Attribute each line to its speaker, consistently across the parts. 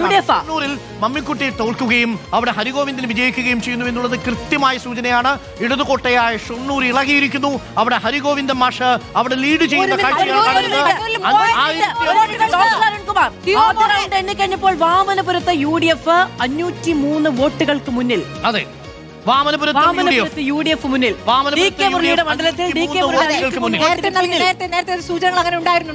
Speaker 1: കണ്ണൂരിൽ മമ്മിക്കുട്ടി തോൽക്കുകയും അവിടെ ഹരിഗോവിന്ദൻ വിജയിക്കുകയും ചെയ്യുന്നു എന്നുള്ളത് കൃത്യമായ സൂചനയാണ്. ഇടതുകോട്ടയായ ഷൊർണൂർ ഇളകിയിരിക്കുന്നു. അവിടെ ഹരിഗോവിന്ദൻ മാഷ് അവിടെ ലീഡ് ചെയ്യുന്ന കാഴ്ചയാണ്.
Speaker 2: എണ്ണിക്കഴിഞ്ഞപ്പോൾ വാമനപുരത്ത് UDF 503 വോട്ടുകൾക്ക് മുന്നിൽ.
Speaker 1: അതെ, വാമനപുരത്ത് UDF മുന്നിൽ.
Speaker 3: നേരത്തെ സൂചനകൾ അങ്ങനെ ഉണ്ടായിരുന്നു.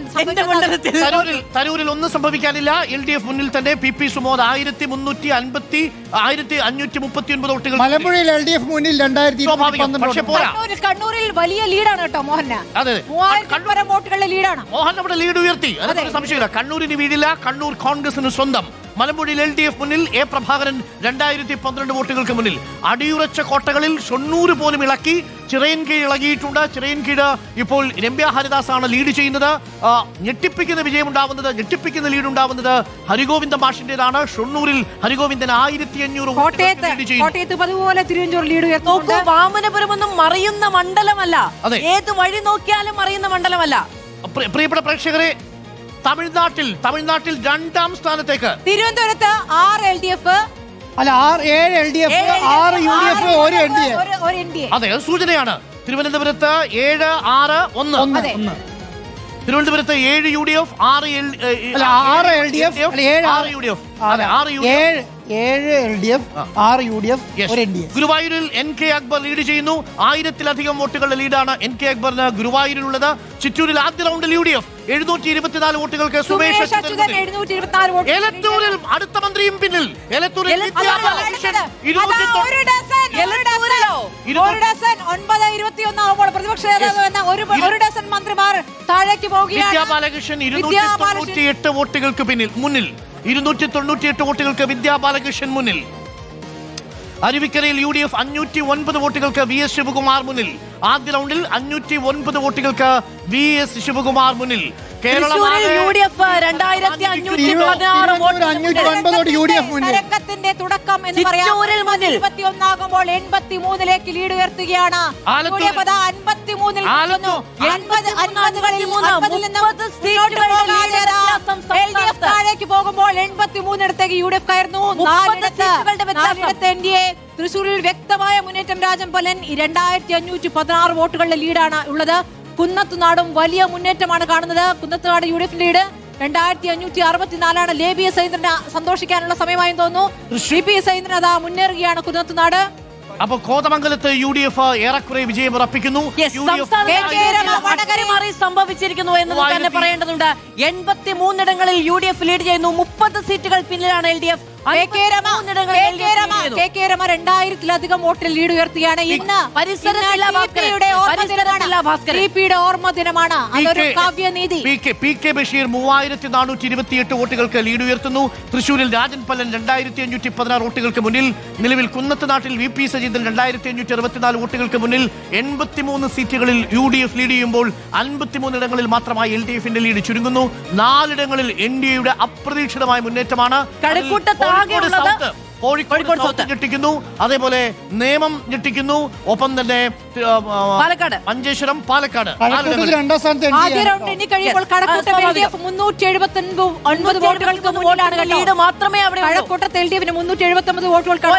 Speaker 1: തരൂരിൽ ഒന്നും സംഭവിക്കാനില്ല. LDF മുന്നിൽ തന്നെ. PP സുമോദ് 1539 വോട്ടുകൾ.
Speaker 4: മലമ്പുഴയിൽ LDF മുന്നിൽ 2012.
Speaker 3: കണ്ണൂരിൽ വലിയ ലീഡാണ് കേട്ടോ മോഹന്. 3000 വോട്ടുകളുടെ ലീഡാണ്.
Speaker 1: മോഹൻ അവിടെ ലീഡ് ഉയർത്തി, അതൊരു സംശയമില്ല. കണ്ണൂരിന് വീടില്ല. കണ്ണൂർ കോൺഗ്രസിന് സ്വന്തം. മലമ്പുഴയിൽ LDF മുന്നിൽ. A പ്രഭാകരൻ 2012 വോട്ടുകൾക്ക് മുന്നിൽ. അടിയുറച്ച കോട്ടകളിൽ ഷൊർണൂർ പോലും ഇളക്കി. ചിറയൻകീഴ് ഇളകിയിട്ടുണ്ട്. ചിറയൻകീഴ് ഇപ്പോൾ രമ്യ ഹരിദാസ് ആണ് ലീഡ് ചെയ്യുന്നത്. ഞെട്ടിപ്പിക്കുന്ന വിജയമുണ്ടാവുന്നത്, ഞെട്ടിപ്പിക്കുന്ന ലീഡ് ഉണ്ടാവുന്നത് ഹരിഗോവിന്ദ മാഷിന്റേതാണ്. ഷൊർണൂരിൽ ഹരിഗോവിന്ദൻ 1500
Speaker 3: കോട്ടയത്ത് പതുപോലെ തിരുവഞ്ചൂർ ലീഡ് ഉയർത്തുന്നു.
Speaker 2: വാമനപുരമൊന്നും മറിയുന്ന മണ്ഡലമല്ല. ഏത് വഴി നോക്കിയാലും മറിയുന്ന മണ്ഡലമല്ല.
Speaker 1: പ്രിയപ്പെട്ട പ്രേക്ഷകരെ, തമിഴ്നാട്ടിൽ 2ാം സ്ഥാനത്തേക്ക്.
Speaker 3: തിരുവനന്തപുരത്ത് 6 LDF,
Speaker 4: അല്ല 7 LDF, 6 UDF, 1 NDA.
Speaker 1: അതെ, അത് സൂചനയാണ്. തിരുവനന്തപുരത്ത് 7, 6, 1. തിരുവനന്തപുരത്ത് 7 UDF, 6
Speaker 4: LDF,
Speaker 1: 6 UDF. അതെ,
Speaker 4: 7 LDF, 6 UDF, 1 NDA.
Speaker 1: ഗുരുവായൂരിൽ NK അക്ബർ ലീഡ് ചെയ്യുന്നു. 1000-ലധികം വോട്ടുകളുടെ ലീഡാണ് NK അക്ബറിന് ഗുരുവായൂരിലുള്ളത്. ചിറ്റൂരിൽ ആദ്യ റൗണ്ടിൽ UDF 724 വോട്ടുകൾക്ക് സുമേഷ് അച്യുതൻ.
Speaker 3: 724 വോട്ട്.
Speaker 1: എലത്തൂരിൽ അടുത്ത മന്ത്രിയും പിന്നിൽ. എലത്തൂരിൽ വിദ്യാ ബാലകൃഷ്ണൻ
Speaker 3: 9-21 ആകുമ്പോൾ പ്രതിപക്ഷ നേതാവ് എന്ന ഒരു ഡസൻ മന്ത്രിമാർ താഴേക്ക് പോവുകയാണ്.
Speaker 1: വിദ്യാ ബാലകൃഷ്ണൻ 298 വോട്ടുകൾക്ക് മുന്നിൽ. 298 വോട്ടുകൾക്ക് വിദ്യാ ബാലകൃഷ്ണൻ മുന്നിൽ. അരുവിക്കരയിൽ UDF 509 വോട്ടുകൾക്ക് VS ശിവകുമാർ മുന്നിൽ. ആദ്യ റൗണ്ടിൽ 509 വോട്ടുകൾക്ക് VS ശിവകുമാർ മുന്നിൽ.
Speaker 3: തരംഗത്തിന്റെ തുടക്കം എന്ന് പറയാം. 21 ആകുമ്പോൾ 83ലേക്ക് ലീഡ് ഉയർത്തുകയാണ്. 53 താഴേക്ക് പോകുമ്പോൾ 83 UDF കയറുന്നു. 4 NDA. തൃശൂരിൽ വ്യക്തമായ മുന്നേറ്റം. രാജംപലൻ 2516 വോട്ടുകളുടെ ലീഡാണ് ഉള്ളത്. കുന്നത്തുനാടും വലിയ മുന്നേറ്റമാണ് കാണുന്നത്. കുന്നത്തുനാട് UDF ലീഡ് 2564 ലേബിയ സൈന്ദ്രന് സന്തോഷിക്കാനുള്ള സമയമായി തോന്നുന്നു. CP സൈന്ദ്രൻ അതാ മുന്നേറുകയാണ് കുന്നത്തുനാട്.
Speaker 1: അപ്പൊ കോതമംഗലത്ത് UDF ഏറെക്കുറെ വിജയം ഉറപ്പിക്കുന്നു.
Speaker 2: സംഭവിച്ചിരിക്കുന്നു എന്ന് തന്നെ പറയേണ്ടതുണ്ട്. 83 ഇടങ്ങളിൽ UDF ലീഡ് ചെയ്യുന്നു. 30 സീറ്റുകൾ പിന്നിലാണ് LDF.
Speaker 3: +2000 വോട്ടിൽ ലീഡ് ഉയർത്തിയാണ്. ഇന്ന് ടിപിയുടെ ഓർമ്മ ദിനമാണ്. അതൊരു കാവ്യനീതി.
Speaker 1: PK ബഷീർ 3428 വോട്ടുകൾക്ക് ലീഡ് ഉയർത്തുന്നു. തൃശൂരിൽ രാജൻ പല്ലൻ 2516 വോട്ടുകൾക്ക് മുന്നിൽ. നിലവിൽ കുന്നത്തുനാട്ടിൽ VP സജീന്ദ്രൻ 2564 വോട്ടുകൾക്ക് മുന്നിൽ. 83 സീറ്റുകളിൽ UDF ലീഡ് ചെയ്യുമ്പോൾ 53 ഇടങ്ങളിൽ മാത്രമായി LDFന്റെ ലീഡ് ചുരുങ്ങുന്നു. 4 ഇടങ്ങളിൽ NDAയുടെ അപ്രതീക്ഷിതമായ മുന്നേറ്റമാണ്. കോഴിക്കോട് സൗത്ത് ഞെട്ടിക്കുന്നു. അതേപോലെ നേമം ഞെട്ടിക്കുന്നു. ഒപ്പം തന്നെ മഞ്ചേശ്വരം, പാലക്കാട്.
Speaker 3: ആദ്യ റൗണ്ട് എണ്ണി കഴിയുമ്പോൾ കഴക്കൂട്ടം LDF 379 വോട്ടുകൾക്ക് മുന്നിലാണ്.
Speaker 2: ലീഡ് മാത്രമേ അവിടെ.
Speaker 3: കഴക്കൂട്ടത്ത് LDFന് 379 വോട്ടുകൾ.